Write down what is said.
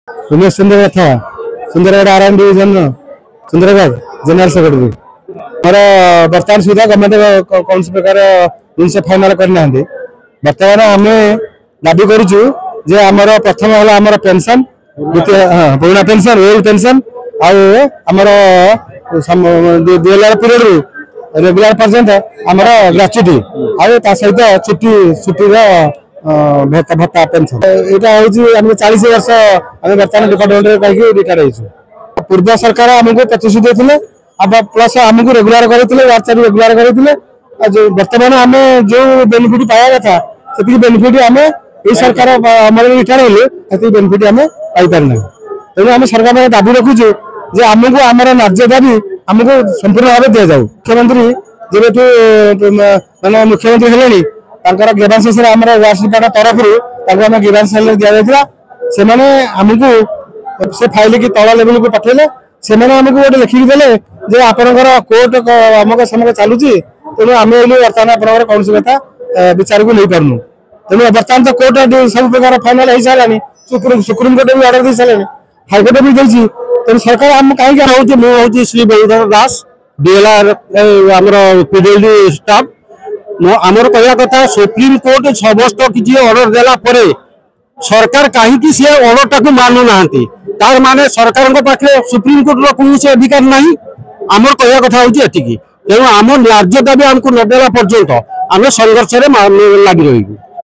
Umesh Chandra Ratha Sundargarh RN division Sundargarh general secretary मोर बर्तमान सुविधा गवर्नमेंट कौन प्रकार जिन फाइनाल करना बर्तमान आम दाबी करुचु जे आमर प्रथम है आमर पेंशन द्वितीय पुराना पेंशन ओल्ड पेंशन आमर 2000 पीरियड रेगुलर पर्यंत आमर ग्रेच्युटी आ सहित छुट्टी छुट्टी भत्ता पेंशन यहाँ हूँ 40 वर्ष आम बर्तमान डिपार्टमेंट कहीं रिटायर हो पूर्व सरकार आमको प्रतिश्रुति देते प्लस आमको रेगुलर करते वार्ड रेगुलर करते बर्तमान आम जो बेनिफिट पाया कथा से बेनिफिट आम ये सरकार अमल रिटायर हेल्ले बेनिफिट आम पाइपारना तेणु आम सरकार दाबी रखुचु जे आमको आमर न्याय दाबी आमको संपूर्ण भाव दि जाऊ मुख्यमंत्री जब मानने मुख्यमंत्री हेले ग्रीवांस आम वार्ड डिपार्टमेंट तरफ ग्रीवांस दि जाता आमको से फाइल की तला लेवल को पठेले से आमको गोटे लिखिक देले जे आपनकर कोर्ट अमक समक चलुची तेणु आम बर्तमान आप कौन कथा विचार को नहीं पार्नु तेणु बर्तमान तो कोर्ट सब प्रकार फाइनाल हो सारे सुप्रीम कोर्ट भी ऑर्डर दे सारे हाइकोर्ट भी देती तेणु सरकार आम कहीं मुझे श्री बेणुधर दास डीएलआर आमर पीडब्ल्यूडी स्टाफ आमर कहवा कथा सुप्रीम कोर्ट समस्त किसी ऑर्डर देला सरकार कहीं सी ऑर्डर टाक मानु ना तार माने सरकार पाखे सुप्रीम कोर्ट कौन से अधिकार ना आमर कहवा कथा हूँ तेणु आम न्याय दाबी आमको नदेला पर्यंत आम संघर्ष लगी रही।